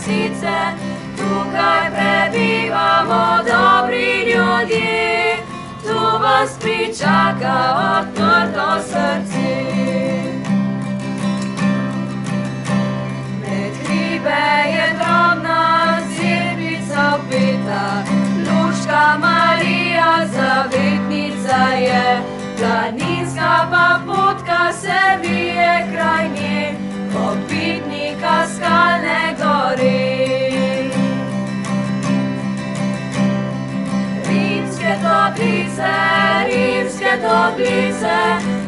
vasice, tukaj prebivamo dobri ljudje, tu vas pričaka odprto srce. Med hribe je drobna cerkvica vpeta, Luška Marija zavetnica je, planinska pa potka se vije kraj nje, obitnika skalne gore. Rimske toplice,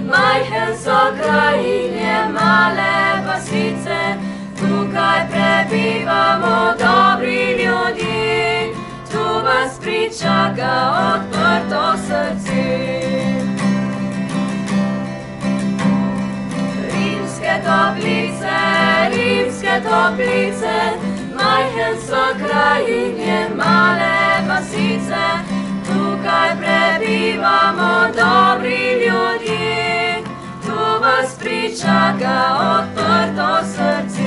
majhen so kraj in je male vasice, tukaj prebivamo dobri ljudje, tu vas pričaka odprto srce. Rimske toplice, majhen so kraj in je male vasice, tukaj prebivamo dobri ljudje, tu vas pričaka odprto srce.